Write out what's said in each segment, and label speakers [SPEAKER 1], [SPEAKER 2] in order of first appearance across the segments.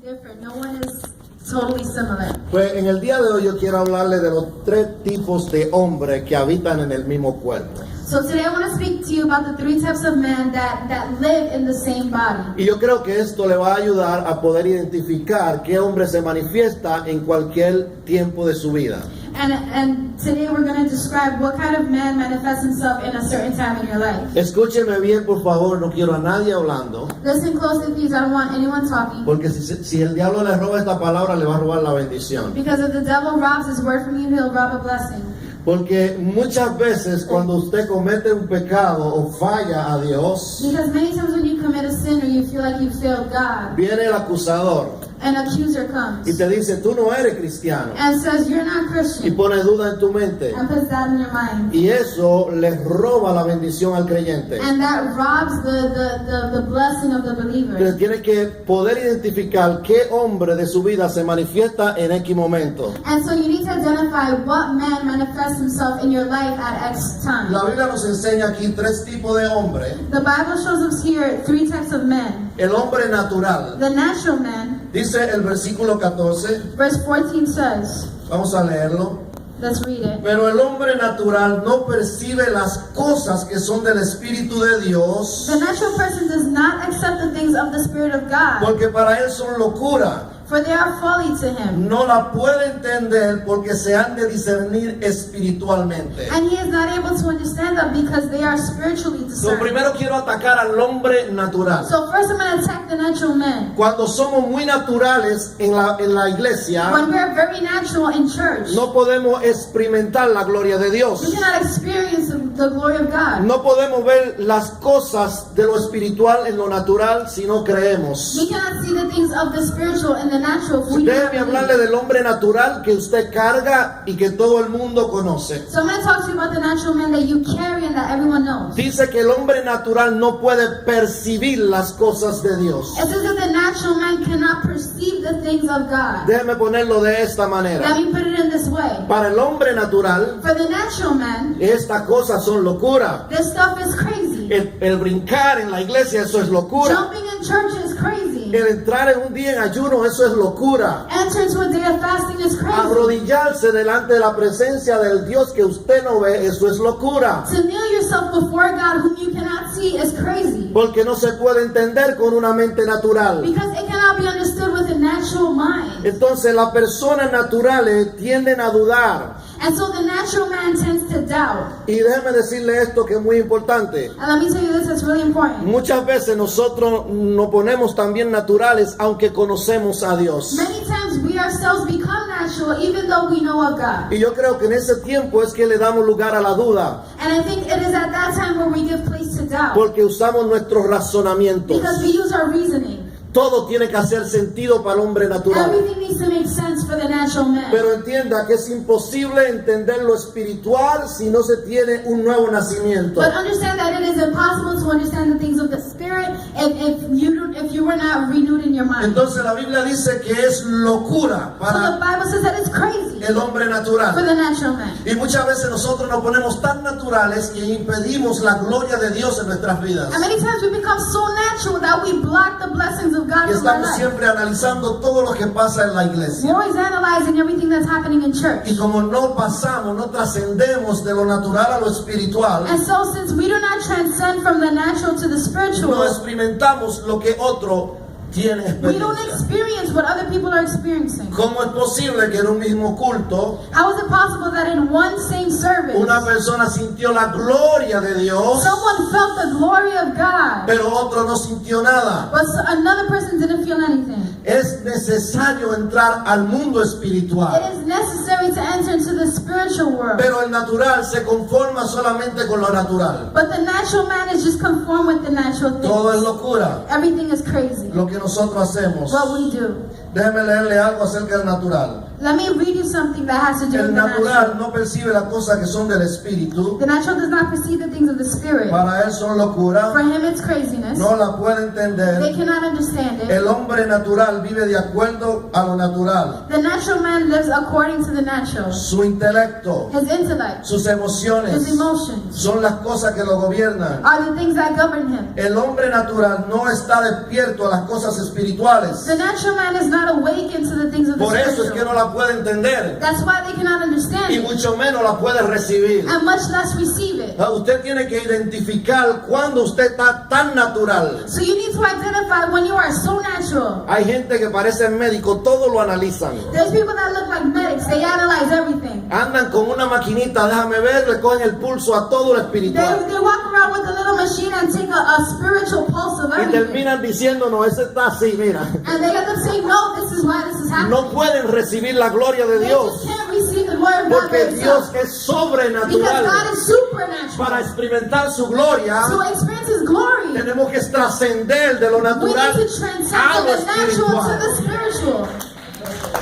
[SPEAKER 1] different. No one is totally similar.
[SPEAKER 2] Pues en el día de hoy yo quiero hablarle de los 3 tipos de hombres que habitan en el mismo cuerpo.
[SPEAKER 1] So today I want to speak to you about the 3 types of men that live in the same body.
[SPEAKER 2] Y yo creo que esto le va a ayudar a poder identificar qué hombre se manifiesta en cualquier tiempo de su vida.
[SPEAKER 1] And today we're going to describe what kind of man manifests himself in a certain time in your life.
[SPEAKER 2] Escúcheme bien, por favor, no quiero a nadie hablando,
[SPEAKER 1] Listen closely, please. I don't want anyone talking.
[SPEAKER 2] porque si el diablo le roba esta palabra, le va a robar la bendición.
[SPEAKER 1] Because if the devil robs his word from you, he'll rob a blessing.
[SPEAKER 2] Porque muchas veces cuando usted comete un pecado o falla a Dios,
[SPEAKER 1] Because many times when you commit a sin or you feel like you failed God,
[SPEAKER 2] viene el acusador
[SPEAKER 1] an accuser comes
[SPEAKER 2] y te dice, tú no eres cristiano,
[SPEAKER 1] and says you're not
[SPEAKER 2] y
[SPEAKER 1] Christian
[SPEAKER 2] pone duda en tu mente.
[SPEAKER 1] and puts that in your mind.
[SPEAKER 2] Y eso le roba la bendición al creyente.
[SPEAKER 1] And that robs the blessing of the believer.
[SPEAKER 2] Entonces tiene que poder identificar qué hombre de su vida se manifiesta en X momento.
[SPEAKER 1] And so you need to identify what man manifests himself in your life at X time.
[SPEAKER 2] La Biblia nos enseña aquí 3 tipos de hombres.
[SPEAKER 1] The Bible shows us here 3 types of men.
[SPEAKER 2] El hombre natural,
[SPEAKER 1] The natural man,
[SPEAKER 2] dice el versículo 14,
[SPEAKER 1] verse 14 says,
[SPEAKER 2] vamos a leerlo.
[SPEAKER 1] let's read it.
[SPEAKER 2] Pero el hombre natural no percibe las cosas que son del Espíritu de Dios,
[SPEAKER 1] The natural person does not accept the things of the Spirit of God,
[SPEAKER 2] porque para él son locura.
[SPEAKER 1] for they are folly to him.
[SPEAKER 2] No la puede entender porque se han de discernir espiritualmente.
[SPEAKER 1] And he is not able to understand them because they are spiritually
[SPEAKER 2] Lo
[SPEAKER 1] discerned.
[SPEAKER 2] primero quiero atacar al hombre natural.
[SPEAKER 1] So first I'm going to attack the natural man.
[SPEAKER 2] Cuando somos muy naturales en la iglesia,
[SPEAKER 1] When we are very natural in church,
[SPEAKER 2] no podemos experimentar la gloria de
[SPEAKER 1] we
[SPEAKER 2] Dios.
[SPEAKER 1] cannot experience the glory of God.
[SPEAKER 2] No podemos ver las cosas de lo espiritual en lo natural si no creemos.
[SPEAKER 1] We cannot see the things of the spiritual and the natural if we do not
[SPEAKER 2] Déjeme hablarle
[SPEAKER 1] believe.
[SPEAKER 2] del hombre natural que usted carga y que todo el mundo conoce.
[SPEAKER 1] So I'm going to talk to you about the natural man that you carry and that everyone knows.
[SPEAKER 2] Dice que el hombre natural no puede percibir las cosas de Dios.
[SPEAKER 1] It says that the natural man cannot perceive the things of God.
[SPEAKER 2] Déjeme ponerlo de esta manera.
[SPEAKER 1] Let me put it in this way.
[SPEAKER 2] Para el hombre natural,
[SPEAKER 1] For the natural man,
[SPEAKER 2] estas cosas son locura.
[SPEAKER 1] this stuff is crazy.
[SPEAKER 2] El brincar en la iglesia, eso es locura.
[SPEAKER 1] Jumping in church is crazy.
[SPEAKER 2] El entrar en un día en ayuno, eso es locura.
[SPEAKER 1] Enter into a day of fasting is crazy.
[SPEAKER 2] Arrodillarse delante de la presencia del Dios que usted no ve, eso es locura.
[SPEAKER 1] To kneel yourself before God whom you cannot see is crazy.
[SPEAKER 2] Porque no se puede entender con una mente natural.
[SPEAKER 1] Because it cannot be understood with a natural mind.
[SPEAKER 2] Entonces las personas naturales tienden a dudar.
[SPEAKER 1] And so the natural man tends to doubt.
[SPEAKER 2] Y déjeme decirle esto que es muy importante.
[SPEAKER 1] And let me tell you this, it's really important.
[SPEAKER 2] Muchas veces nosotros nos ponemos también naturales aunque conocemos a Dios.
[SPEAKER 1] Many times we ourselves become natural even though we know of God.
[SPEAKER 2] Y yo creo que en ese tiempo es que le damos lugar a la duda.
[SPEAKER 1] And I think it is at that time where we give place to doubt.
[SPEAKER 2] Porque usamos nuestros razonamientos.
[SPEAKER 1] Because we use our reasoning.
[SPEAKER 2] Todo tiene que hacer sentido para el hombre natural.
[SPEAKER 1] Everything needs to make sense for the natural man.
[SPEAKER 2] Pero entienda que es imposible entender lo espiritual si no se tiene un nuevo nacimiento.
[SPEAKER 1] But understand that it is impossible to understand the things of the Spirit if you were not renewed in your mind.
[SPEAKER 2] Entonces la Biblia dice que es locura
[SPEAKER 1] So the
[SPEAKER 2] para
[SPEAKER 1] Bible says that it's crazy
[SPEAKER 2] el hombre
[SPEAKER 1] for
[SPEAKER 2] natural.
[SPEAKER 1] the natural man.
[SPEAKER 2] Y muchas veces nosotros nos ponemos tan naturales que impedimos la gloria de Dios en nuestras vidas.
[SPEAKER 1] And many times we become so natural that we block the blessings of God
[SPEAKER 2] Y
[SPEAKER 1] from our
[SPEAKER 2] estamos
[SPEAKER 1] life.
[SPEAKER 2] siempre analizando todo lo que pasa en la iglesia.
[SPEAKER 1] We're always analyzing everything that's happening in church.
[SPEAKER 2] Y como no pasamos, no trascendemos de lo natural a lo espiritual,
[SPEAKER 1] And so since we do not transcend from the natural to the spiritual,
[SPEAKER 2] no experimentamos lo que otro tiene
[SPEAKER 1] we don't
[SPEAKER 2] experiencia.
[SPEAKER 1] experience what other people are experiencing.
[SPEAKER 2] ¿Cómo es posible que en un mismo culto
[SPEAKER 1] How is it possible that in one same service,
[SPEAKER 2] una persona sintió la gloria de Dios,
[SPEAKER 1] someone felt the glory of God,
[SPEAKER 2] pero otro no sintió nada?
[SPEAKER 1] but another person didn't feel anything?
[SPEAKER 2] Es necesario entrar al mundo espiritual.
[SPEAKER 1] It is necessary to enter into the spiritual world.
[SPEAKER 2] Pero el natural se conforma solamente con lo natural.
[SPEAKER 1] But the natural man is just conformed with the natural
[SPEAKER 2] Todo es
[SPEAKER 1] things.
[SPEAKER 2] locura
[SPEAKER 1] Everything is crazy.
[SPEAKER 2] lo que nosotros hacemos.
[SPEAKER 1] What we do.
[SPEAKER 2] Déjeme leerle algo acerca del natural.
[SPEAKER 1] Let me read you something that has to do
[SPEAKER 2] El
[SPEAKER 1] with the natural.
[SPEAKER 2] natural no percibe las cosas que son del espíritu.
[SPEAKER 1] The natural does not perceive the things of the spirit.
[SPEAKER 2] Para él son locura.
[SPEAKER 1] For him it's craziness.
[SPEAKER 2] No la puede entender.
[SPEAKER 1] They cannot understand it.
[SPEAKER 2] El hombre natural vive de acuerdo a lo natural.
[SPEAKER 1] The natural man lives according to the natural.
[SPEAKER 2] Su intelecto,
[SPEAKER 1] His intellect,
[SPEAKER 2] sus
[SPEAKER 1] his
[SPEAKER 2] emociones,
[SPEAKER 1] emotions
[SPEAKER 2] son las cosas que lo gobiernan.
[SPEAKER 1] are the things that govern him.
[SPEAKER 2] El hombre natural no está despierto a las cosas espirituales.
[SPEAKER 1] The natural man is not awakened to the things of the
[SPEAKER 2] Por eso es que no
[SPEAKER 1] spiritual.
[SPEAKER 2] la puede entender
[SPEAKER 1] That's why they cannot understand
[SPEAKER 2] y
[SPEAKER 1] it,
[SPEAKER 2] mucho menos la puede recibir.
[SPEAKER 1] and much less receive it.
[SPEAKER 2] Usted tiene que identificar cuando usted está tan natural.
[SPEAKER 1] So you need to identify when you are so natural.
[SPEAKER 2] Hay gente que parece médico, todo lo analizan.
[SPEAKER 1] There's people that look like medics. They analyze everything.
[SPEAKER 2] Andan con una maquinita, déjame ver, le cogen el pulso a todo lo espiritual.
[SPEAKER 1] They walk around with a little machine and take a spiritual pulse of
[SPEAKER 2] Y
[SPEAKER 1] everything.
[SPEAKER 2] terminan diciéndonos, ese está así, mira.
[SPEAKER 1] And they end up saying, no, this is why this is happening.
[SPEAKER 2] No pueden recibir la gloria de
[SPEAKER 1] They
[SPEAKER 2] Dios.
[SPEAKER 1] just can't receive the glory of God by
[SPEAKER 2] Porque Dios
[SPEAKER 1] themselves.
[SPEAKER 2] es
[SPEAKER 1] Because
[SPEAKER 2] sobrenatural.
[SPEAKER 1] God is supernatural.
[SPEAKER 2] Para experimentar su gloria,
[SPEAKER 1] To experience His glory,
[SPEAKER 2] tenemos que trascender de lo
[SPEAKER 1] we need
[SPEAKER 2] natural
[SPEAKER 1] to transcend
[SPEAKER 2] a
[SPEAKER 1] from
[SPEAKER 2] lo
[SPEAKER 1] the natural to
[SPEAKER 2] espiritual.
[SPEAKER 1] the spiritual.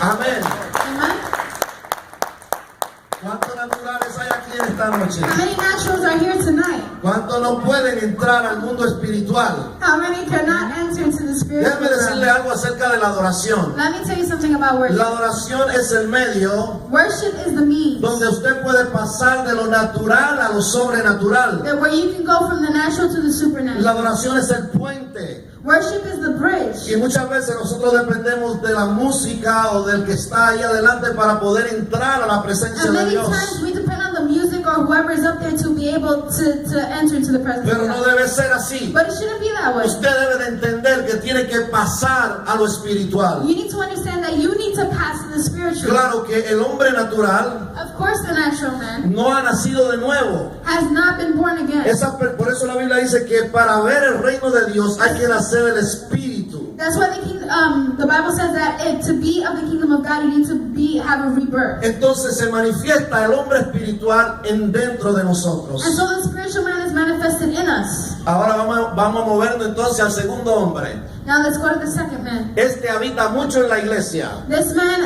[SPEAKER 2] Amén.
[SPEAKER 1] Amen?
[SPEAKER 2] ¿Cuántos naturales hay aquí en esta noche?
[SPEAKER 1] How many naturals are here tonight?
[SPEAKER 2] ¿Cuántos no pueden entrar al mundo espiritual?
[SPEAKER 1] How many cannot enter into the spiritual
[SPEAKER 2] Déjame decirle
[SPEAKER 1] realm?
[SPEAKER 2] algo acerca de la adoración.
[SPEAKER 1] Let me tell you something about worship.
[SPEAKER 2] La adoración es el medio
[SPEAKER 1] Worship is the means
[SPEAKER 2] donde usted puede pasar de lo natural a lo sobrenatural.
[SPEAKER 1] that where you can go from the natural to the
[SPEAKER 2] La
[SPEAKER 1] supernatural.
[SPEAKER 2] adoración es el puente.
[SPEAKER 1] Worship is the bridge.
[SPEAKER 2] Y muchas veces nosotros dependemos de la música o del que está ahí adelante para poder entrar a la presencia
[SPEAKER 1] And
[SPEAKER 2] de
[SPEAKER 1] many
[SPEAKER 2] Dios.
[SPEAKER 1] times we depend on the music or whoever is up there to be able to enter into the presence
[SPEAKER 2] Pero
[SPEAKER 1] of
[SPEAKER 2] no
[SPEAKER 1] God.
[SPEAKER 2] debe ser así.
[SPEAKER 1] But it shouldn't be that way.
[SPEAKER 2] Usted debe de entender que tiene que pasar a lo espiritual.
[SPEAKER 1] You need to understand that you need to pass to the spiritual.
[SPEAKER 2] Claro que el hombre natural
[SPEAKER 1] Of course, the natural man
[SPEAKER 2] no ha nacido de nuevo.
[SPEAKER 1] has not been born again.
[SPEAKER 2] Por eso la Biblia dice que para ver el reino de Dios hay que nacer del Espíritu.
[SPEAKER 1] That's why the Bible says that to be of the kingdom of God, you need to have a rebirth.
[SPEAKER 2] Entonces se manifiesta el hombre espiritual en dentro de nosotros.
[SPEAKER 1] And so the spiritual man is manifested in us.
[SPEAKER 2] Ahora vamos a movernos entonces al segundo hombre.
[SPEAKER 1] Now let's go to the second man.
[SPEAKER 2] Este habita mucho en la iglesia.
[SPEAKER 1] This man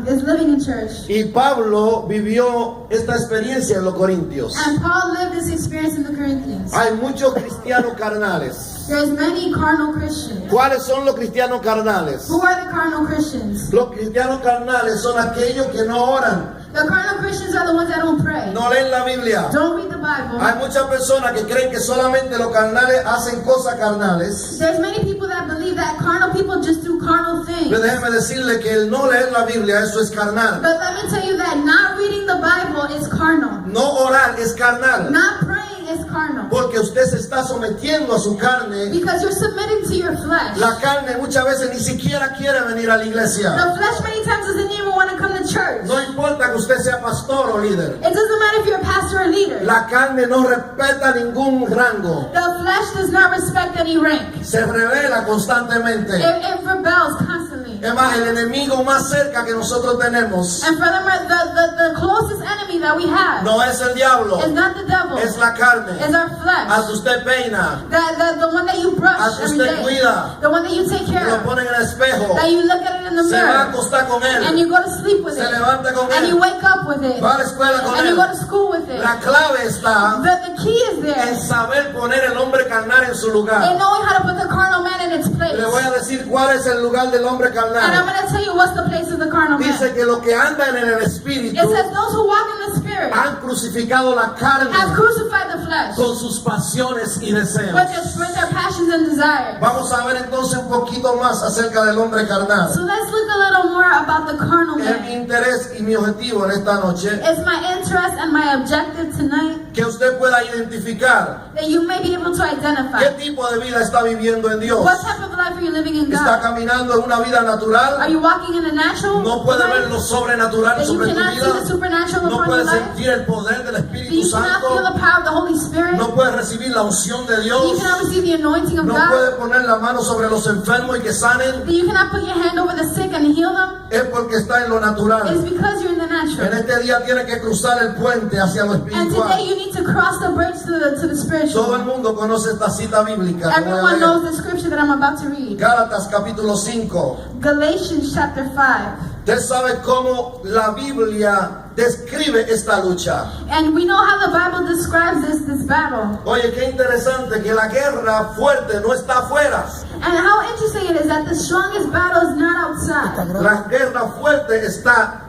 [SPEAKER 1] is living in church.
[SPEAKER 2] Y Pablo vivió esta experiencia en los Corintios.
[SPEAKER 1] And Paul lived this experience in the Corinthians.
[SPEAKER 2] Hay muchos cristianos carnales.
[SPEAKER 1] There's many carnal Christians.
[SPEAKER 2] ¿Cuáles son los cristianos carnales?
[SPEAKER 1] Who are the carnal Christians?
[SPEAKER 2] Los cristianos carnales son aquellos que no oran,
[SPEAKER 1] The carnal Christians are the ones that don't pray.
[SPEAKER 2] no leen la Biblia.
[SPEAKER 1] Don't read the Bible.
[SPEAKER 2] Hay muchas personas que creen que solamente los carnales hacen cosas carnales.
[SPEAKER 1] There's many people that believe that carnal people just do carnal things.
[SPEAKER 2] Pero déjeme decirle que el no leer la Biblia, eso es carnal.
[SPEAKER 1] But let me tell you that not reading the Bible is carnal.
[SPEAKER 2] No orar es carnal.
[SPEAKER 1] Not praying is carnal.
[SPEAKER 2] Porque usted se está sometiendo a su carne.
[SPEAKER 1] Because you're submitting to your flesh.
[SPEAKER 2] La carne muchas veces ni siquiera quiere venir a la iglesia.
[SPEAKER 1] The flesh many times doesn't even want to come to church.
[SPEAKER 2] No importa que usted sea pastor o líder.
[SPEAKER 1] It doesn't matter if you're a pastor or leader.
[SPEAKER 2] La carne no respeta ningún rango.
[SPEAKER 1] The flesh does not respect any rank.
[SPEAKER 2] Se revela constantemente.
[SPEAKER 1] It rebels constantly.
[SPEAKER 2] Es más, el enemigo más cerca que nosotros tenemos
[SPEAKER 1] And furthermore, the closest enemy that we have
[SPEAKER 2] no es el diablo,
[SPEAKER 1] is not the devil.
[SPEAKER 2] es la carne.
[SPEAKER 1] Is our flesh.
[SPEAKER 2] Hasta usted peina,
[SPEAKER 1] The one that you brush
[SPEAKER 2] hasta
[SPEAKER 1] every
[SPEAKER 2] usted
[SPEAKER 1] day.
[SPEAKER 2] cuida,
[SPEAKER 1] The one that you take care
[SPEAKER 2] lo
[SPEAKER 1] of.
[SPEAKER 2] pone en el espejo,
[SPEAKER 1] That you look at it in the
[SPEAKER 2] se va a
[SPEAKER 1] mirror.
[SPEAKER 2] acostar con
[SPEAKER 1] And
[SPEAKER 2] él,
[SPEAKER 1] you go to sleep with
[SPEAKER 2] se
[SPEAKER 1] it.
[SPEAKER 2] levanta con
[SPEAKER 1] And you
[SPEAKER 2] él,
[SPEAKER 1] wake up with it.
[SPEAKER 2] va a la escuela con
[SPEAKER 1] And you
[SPEAKER 2] él.
[SPEAKER 1] go to school with it.
[SPEAKER 2] La clave está
[SPEAKER 1] The key is
[SPEAKER 2] en
[SPEAKER 1] there.
[SPEAKER 2] saber poner el hombre carnal en su
[SPEAKER 1] In
[SPEAKER 2] lugar.
[SPEAKER 1] knowing how to put the carnal man in its place.
[SPEAKER 2] Le voy a decir cuál es el lugar del hombre
[SPEAKER 1] And I'm
[SPEAKER 2] carnal.
[SPEAKER 1] going to tell you what's the place of the carnal man.
[SPEAKER 2] Dice que los que andan en el
[SPEAKER 1] It
[SPEAKER 2] espíritu
[SPEAKER 1] says those who walk in the spirit
[SPEAKER 2] han crucificado la
[SPEAKER 1] have
[SPEAKER 2] carne
[SPEAKER 1] crucified the flesh
[SPEAKER 2] con sus pasiones y deseos.
[SPEAKER 1] with their passions and desires.
[SPEAKER 2] Vamos a ver entonces un poquito más acerca del hombre carnal.
[SPEAKER 1] So let's look a little more about the carnal
[SPEAKER 2] Es mi
[SPEAKER 1] man.
[SPEAKER 2] interés y mi objetivo en esta noche
[SPEAKER 1] It's my interest and my objective tonight
[SPEAKER 2] que usted pueda identificar
[SPEAKER 1] that you may be able to
[SPEAKER 2] qué
[SPEAKER 1] identify
[SPEAKER 2] tipo de vida está viviendo en Dios.
[SPEAKER 1] what type of life are you living in
[SPEAKER 2] ¿Está
[SPEAKER 1] God.
[SPEAKER 2] caminando en una vida
[SPEAKER 1] Are
[SPEAKER 2] natural?
[SPEAKER 1] you walking in a natural
[SPEAKER 2] ¿No puede ver
[SPEAKER 1] life
[SPEAKER 2] lo sobrenatural
[SPEAKER 1] that you
[SPEAKER 2] sobre tu
[SPEAKER 1] cannot see the
[SPEAKER 2] vida?
[SPEAKER 1] supernatural
[SPEAKER 2] ¿No
[SPEAKER 1] upon
[SPEAKER 2] puede
[SPEAKER 1] your life?
[SPEAKER 2] sentir el poder del
[SPEAKER 1] That
[SPEAKER 2] Espíritu
[SPEAKER 1] you cannot feel
[SPEAKER 2] Santo?
[SPEAKER 1] the power of the Holy Spirit?
[SPEAKER 2] ¿No puede recibir la unción de
[SPEAKER 1] That you
[SPEAKER 2] Dios?
[SPEAKER 1] cannot receive the anointing of
[SPEAKER 2] ¿No
[SPEAKER 1] God?
[SPEAKER 2] puede poner la mano sobre los enfermos y que sanen?
[SPEAKER 1] That you cannot put your hand over the sick and heal them?
[SPEAKER 2] Es porque está en lo
[SPEAKER 1] It's
[SPEAKER 2] natural.
[SPEAKER 1] because you're in the
[SPEAKER 2] En
[SPEAKER 1] natural.
[SPEAKER 2] este día tiene que cruzar el puente hacia lo
[SPEAKER 1] And today
[SPEAKER 2] espiritual.
[SPEAKER 1] you need to cross the bridge to the
[SPEAKER 2] Todo el
[SPEAKER 1] spiritual.
[SPEAKER 2] mundo conoce esta cita bíblica. que voy a
[SPEAKER 1] Everyone
[SPEAKER 2] leer.
[SPEAKER 1] knows the scripture that I'm about to read.
[SPEAKER 2] Gálatas capítulo 5.
[SPEAKER 1] Galatians chapter 5.
[SPEAKER 2] Usted sabe cómo la Biblia describe esta lucha.
[SPEAKER 1] And we know how the Bible describes this battle.
[SPEAKER 2] Oye, qué interesante que la guerra fuerte no está afuera.
[SPEAKER 1] And how interesting it is that the strongest battle is not outside.
[SPEAKER 2] La guerra fuerte está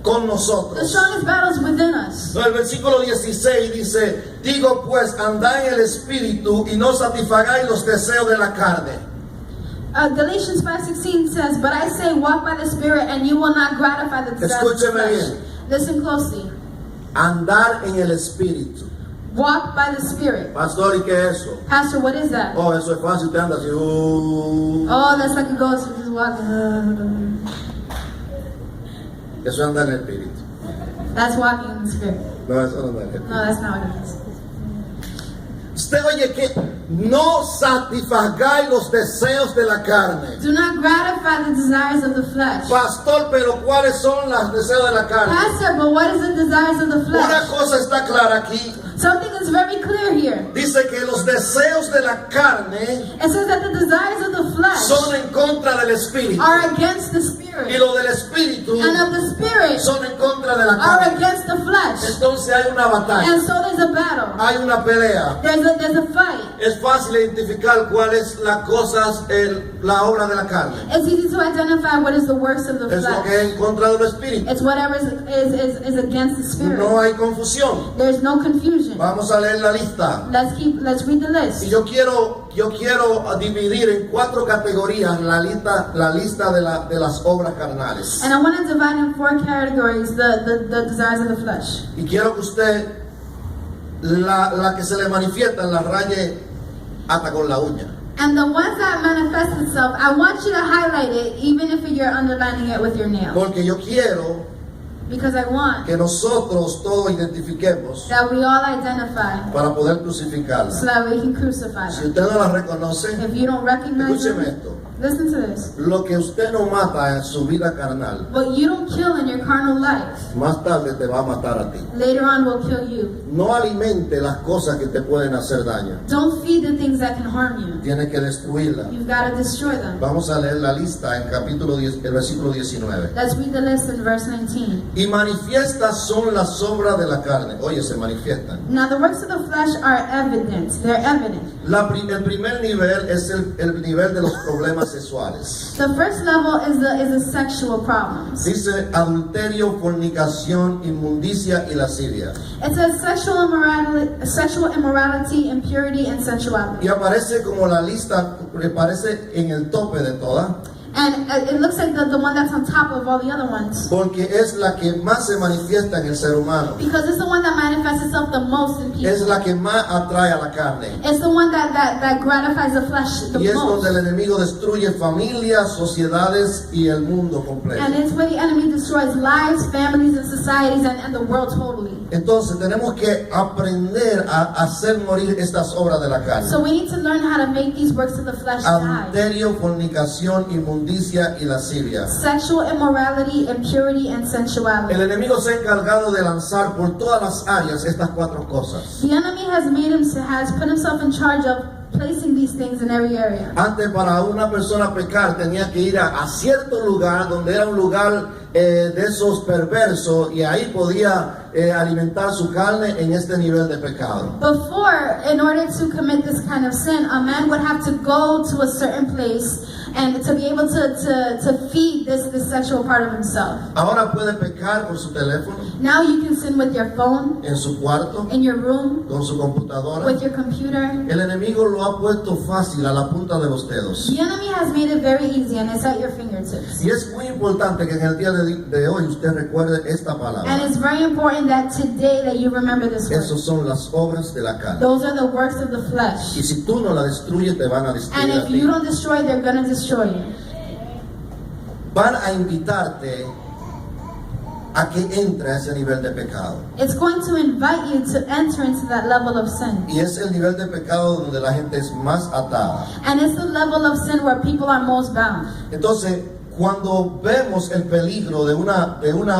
[SPEAKER 2] con
[SPEAKER 1] The
[SPEAKER 2] nosotros.
[SPEAKER 1] strongest battle is within us.
[SPEAKER 2] No, el versículo 16 dice, digo pues, andad en el espíritu y no satisfagáis los deseos de la carne.
[SPEAKER 1] Galatians 5:16 says, but I say, walk by the Spirit, and you will not gratify the desires of the
[SPEAKER 2] Escúcheme
[SPEAKER 1] flesh.
[SPEAKER 2] bien.
[SPEAKER 1] Listen closely.
[SPEAKER 2] Andar en el espíritu.
[SPEAKER 1] Walk by the Spirit.
[SPEAKER 2] Pastor, ¿y qué es eso?
[SPEAKER 1] Pastor, what is that?
[SPEAKER 2] Oh, eso es fácil, usted anda así.
[SPEAKER 1] Oh, that's like a ghost who's just walking.
[SPEAKER 2] Eso es andar en el espíritu.
[SPEAKER 1] That's walking in the Spirit.
[SPEAKER 2] No, eso no es andar en el espíritu.
[SPEAKER 1] No, that's not what it is.
[SPEAKER 2] Usted oye que no satisfagáis los deseos de la carne.
[SPEAKER 1] Do not gratify the desires of the flesh.
[SPEAKER 2] Pastor, pero ¿cuáles son los deseos de la carne?
[SPEAKER 1] Pastor, but what is the desires of the
[SPEAKER 2] Una
[SPEAKER 1] flesh?
[SPEAKER 2] cosa está clara aquí.
[SPEAKER 1] Something is very clear here.
[SPEAKER 2] Dice que los deseos de la carne
[SPEAKER 1] It says that the desires of the flesh
[SPEAKER 2] son en contra del espíritu.
[SPEAKER 1] are against the
[SPEAKER 2] Y
[SPEAKER 1] Spirit,
[SPEAKER 2] lo del espíritu
[SPEAKER 1] and of the Spirit
[SPEAKER 2] son en contra de la
[SPEAKER 1] are
[SPEAKER 2] carne.
[SPEAKER 1] against the flesh.
[SPEAKER 2] Entonces hay una batalla,
[SPEAKER 1] And so there's a battle.
[SPEAKER 2] hay una pelea.
[SPEAKER 1] There's a fight.
[SPEAKER 2] Es fácil identificar cuál es la cosas, la obra de la carne.
[SPEAKER 1] It's easy to identify what is the works of the
[SPEAKER 2] Es lo que
[SPEAKER 1] flesh.
[SPEAKER 2] es en contra del espíritu.
[SPEAKER 1] It's whatever is against the Spirit.
[SPEAKER 2] No hay confusión.
[SPEAKER 1] There's no confusion.
[SPEAKER 2] Vamos a leer la lista.
[SPEAKER 1] Let's read the
[SPEAKER 2] Y
[SPEAKER 1] list.
[SPEAKER 2] yo quiero dividir en 4 categorías la lista de las obras carnales.
[SPEAKER 1] And I want to divide in 4 categories the desires of the flesh.
[SPEAKER 2] Y quiero que usted, la que se le manifiesta, la raye hasta con la uña.
[SPEAKER 1] And the ones that manifest itself, I want you to highlight it, even if you're underlining it with your nail.
[SPEAKER 2] Porque yo quiero
[SPEAKER 1] Because I want
[SPEAKER 2] que nosotros todos identifiquemos
[SPEAKER 1] that we all identify
[SPEAKER 2] para poder
[SPEAKER 1] so
[SPEAKER 2] crucificarla.
[SPEAKER 1] that we can crucify
[SPEAKER 2] Si
[SPEAKER 1] them.
[SPEAKER 2] usted no la reconoce,
[SPEAKER 1] If you don't recognize
[SPEAKER 2] escúcheme
[SPEAKER 1] them,
[SPEAKER 2] esto.
[SPEAKER 1] listen to this.
[SPEAKER 2] Lo que usted no mata en su vida carnal,
[SPEAKER 1] What you don't kill in your carnal life,
[SPEAKER 2] más tarde te va a matar a ti.
[SPEAKER 1] later on will kill you.
[SPEAKER 2] No alimente las cosas que te pueden hacer daño.
[SPEAKER 1] Don't feed the things that can harm you.
[SPEAKER 2] Tiene que destruirla.
[SPEAKER 1] You've got to destroy them.
[SPEAKER 2] Vamos a leer la lista en capítulo 10, el versículo 19.
[SPEAKER 1] Let's read the list in verse 19.
[SPEAKER 2] Y manifiestas son las obras de la carne. Oye, se manifiestan.
[SPEAKER 1] Now the works of the flesh are evident. They're evident.
[SPEAKER 2] El primer nivel es el nivel de los problemas sexuales.
[SPEAKER 1] The first level is the sexual problems.
[SPEAKER 2] Dice adulterio, fornicación, inmundicia y lascivia.
[SPEAKER 1] It says sexual immorality, impurity, and
[SPEAKER 2] Y
[SPEAKER 1] sensuality.
[SPEAKER 2] aparece como la lista, aparece en el tope de todas,
[SPEAKER 1] And it looks like the one that's on top of all the other ones.
[SPEAKER 2] porque es la que más se manifiesta en el ser humano.
[SPEAKER 1] Because it's the one that manifests itself the most in
[SPEAKER 2] Es
[SPEAKER 1] people.
[SPEAKER 2] la que más atrae a la carne.
[SPEAKER 1] It's the one that gratifies the flesh the
[SPEAKER 2] Y es donde el
[SPEAKER 1] most.
[SPEAKER 2] enemigo destruye familias, sociedades y el mundo completo.
[SPEAKER 1] And it's where the enemy destroys lives, families, and societies, and the world totally.
[SPEAKER 2] Entonces tenemos que aprender a hacer morir estas obras de la carne.
[SPEAKER 1] So we need to learn how to make these works of the flesh die.
[SPEAKER 2] Adulterio, fornicación, inmundicia y lascivia.
[SPEAKER 1] Sexual immorality, impurity, and
[SPEAKER 2] El
[SPEAKER 1] sensuality.
[SPEAKER 2] enemigo se ha encargado de lanzar por todas las áreas estas 4 cosas.
[SPEAKER 1] The enemy has put himself in charge of placing these things in every area.
[SPEAKER 2] Antes, para una persona pecar tenía que ir a cierto lugar donde era un lugar de esos perversos, y ahí podía alimentar su carne en este nivel de pecado.
[SPEAKER 1] Before, in order to commit this kind of sin, a man would have to go to a certain place and to be able to feed this sexual part of himself.
[SPEAKER 2] Ahora puede pecar con su teléfono,
[SPEAKER 1] Now you can sin with your phone,
[SPEAKER 2] en su cuarto,
[SPEAKER 1] in your room,
[SPEAKER 2] con su computadora.
[SPEAKER 1] with your computer.
[SPEAKER 2] El enemigo lo ha puesto fácil a la punta de los dedos.
[SPEAKER 1] The enemy has made it very easy, and it's at your fingertips.
[SPEAKER 2] Y es muy importante que en el día de hoy usted recuerde esta
[SPEAKER 1] And
[SPEAKER 2] palabra.
[SPEAKER 1] it's very important that today that you remember this word.
[SPEAKER 2] Esas son las obras de la carne.
[SPEAKER 1] Those are the works of the
[SPEAKER 2] Y
[SPEAKER 1] flesh.
[SPEAKER 2] si tú no la destruyes, te van a
[SPEAKER 1] And
[SPEAKER 2] destruir a
[SPEAKER 1] if
[SPEAKER 2] ti.
[SPEAKER 1] you don't destroy, they're going to destroy you.
[SPEAKER 2] Van a invitarte a que entre a ese nivel de pecado.
[SPEAKER 1] It's going to invite you to enter into that level of sin.
[SPEAKER 2] Y es el nivel de pecado donde la gente es más atada.
[SPEAKER 1] And it's the level of sin where people are most bound.
[SPEAKER 2] Entonces, cuando vemos el peligro de una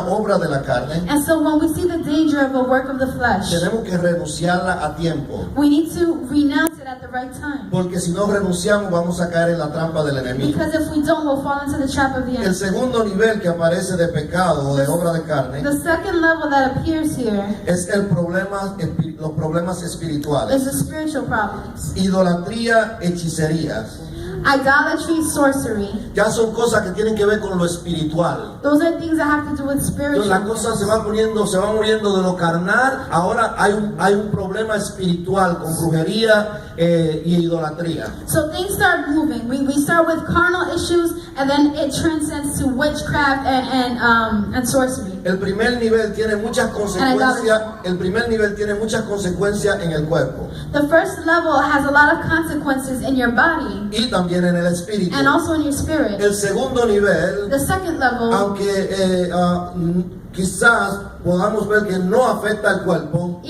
[SPEAKER 2] obra de la carne,
[SPEAKER 1] And so when we see the danger of a work of the flesh,
[SPEAKER 2] tenemos que renunciarla a tiempo.
[SPEAKER 1] we need to renounce it at the right time.
[SPEAKER 2] Porque si no renunciamos, vamos a caer en la trampa del enemigo.
[SPEAKER 1] Because if we don't, we'll fall into the trap of the
[SPEAKER 2] El
[SPEAKER 1] enemy.
[SPEAKER 2] segundo nivel que aparece de pecado o de obra de carne
[SPEAKER 1] The second level that appears here
[SPEAKER 2] es los problemas espirituales.
[SPEAKER 1] is the spiritual problems.
[SPEAKER 2] Idolatría, hechicerías,
[SPEAKER 1] Idolatry, sorcery.
[SPEAKER 2] Ya son cosas que tienen que ver con lo espiritual.
[SPEAKER 1] Those are things that have to do with
[SPEAKER 2] Entonces
[SPEAKER 1] spiritual.
[SPEAKER 2] la cosa se va muriendo de lo carnal. Ahora hay un problema espiritual con brujería y idolatría.
[SPEAKER 1] So things start moving. We start with carnal issues, and then it transcends to witchcraft and sorcery.
[SPEAKER 2] El primer nivel tiene muchas consecuencias. El primer nivel tiene muchas consecuencias en el cuerpo
[SPEAKER 1] The first level has a lot of consequences in your body
[SPEAKER 2] y también en el espíritu.
[SPEAKER 1] and also in your spirit.
[SPEAKER 2] El segundo nivel,
[SPEAKER 1] The second level,
[SPEAKER 2] aunque quizás podamos ver que no afecta al cuerpo,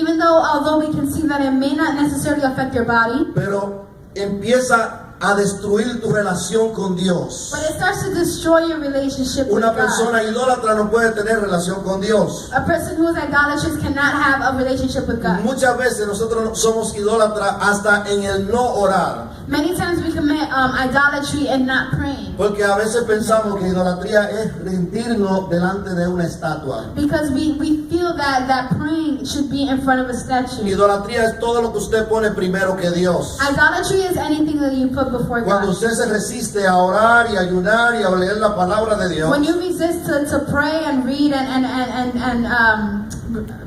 [SPEAKER 1] although we can see that it may not necessarily affect your body,
[SPEAKER 2] pero empieza a destruir tu relación con Dios.
[SPEAKER 1] but it starts to destroy your relationship with
[SPEAKER 2] Una
[SPEAKER 1] God.
[SPEAKER 2] persona idólatra no puede tener relación con Dios.
[SPEAKER 1] A person who is idolatrous cannot have a relationship with God.
[SPEAKER 2] Muchas veces nosotros somos idólatras hasta en el no orar,
[SPEAKER 1] Many times we commit idolatry and not praying
[SPEAKER 2] porque a veces pensamos que idolatría es rendirnos delante de una estatua.
[SPEAKER 1] because we feel that praying should be in front of a statue.
[SPEAKER 2] Idolatría es todo lo que usted pone primero que Dios.
[SPEAKER 1] Idolatry is anything that you put before
[SPEAKER 2] Cuando
[SPEAKER 1] God.
[SPEAKER 2] usted se resiste a orar y ayunar y a leer la palabra de Dios,
[SPEAKER 1] When you resist to pray and read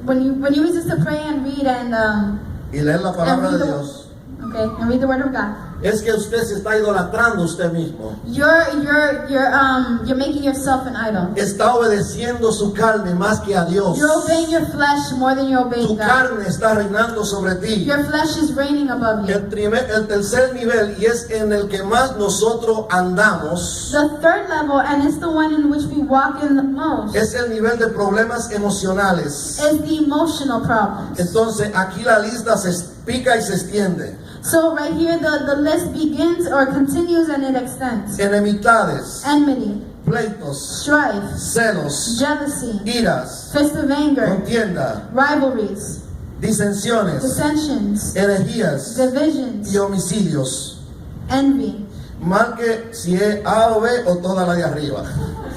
[SPEAKER 1] when you resist to pray and read
[SPEAKER 2] y leer la palabra
[SPEAKER 1] and
[SPEAKER 2] de
[SPEAKER 1] read
[SPEAKER 2] Dios,
[SPEAKER 1] and read the word of God,
[SPEAKER 2] es que usted se está idolatrando usted mismo.
[SPEAKER 1] you're making yourself an idol.
[SPEAKER 2] Está obedeciendo su carne más que a Dios.
[SPEAKER 1] You're obeying your flesh more than you're obeying
[SPEAKER 2] Tu
[SPEAKER 1] God.
[SPEAKER 2] carne está reinando sobre ti.
[SPEAKER 1] Your flesh is reigning above you.
[SPEAKER 2] El tercer nivel, y es en el que más nosotros andamos,
[SPEAKER 1] The third level, and it's the one in which we walk in the most,
[SPEAKER 2] es el nivel de problemas emocionales.
[SPEAKER 1] is the emotional problems.
[SPEAKER 2] Entonces aquí la lista se pica y se extiende.
[SPEAKER 1] So right here, the list begins or continues and it extends.
[SPEAKER 2] Enemistades,
[SPEAKER 1] Enmity,
[SPEAKER 2] pleitos,
[SPEAKER 1] strife,
[SPEAKER 2] celos,
[SPEAKER 1] jealousy,
[SPEAKER 2] iras,
[SPEAKER 1] fist of anger,
[SPEAKER 2] contienda,
[SPEAKER 1] rivalries,
[SPEAKER 2] disensiones,
[SPEAKER 1] dissensions,
[SPEAKER 2] herejías
[SPEAKER 1] divisions,
[SPEAKER 2] y homicidios.
[SPEAKER 1] envy.
[SPEAKER 2] Marque si es A o B o toda la de arriba.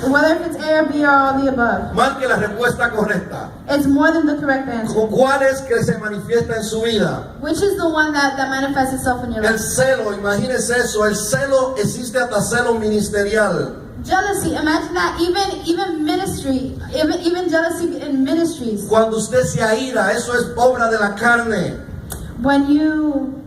[SPEAKER 1] Whether if it's A or B or all the above,
[SPEAKER 2] Marque la respuesta correcta.
[SPEAKER 1] it's more than the correct answer.
[SPEAKER 2] ¿Cuál es que se manifiesta en su vida?
[SPEAKER 1] Which is the one that manifests itself in your
[SPEAKER 2] El
[SPEAKER 1] life?
[SPEAKER 2] celo, imagínese eso. El celo, existe hasta celo ministerial.
[SPEAKER 1] Jealousy, imagine that even ministry, even jealousy in ministries.
[SPEAKER 2] Cuando usted se aira, eso es obra de la carne.
[SPEAKER 1] When you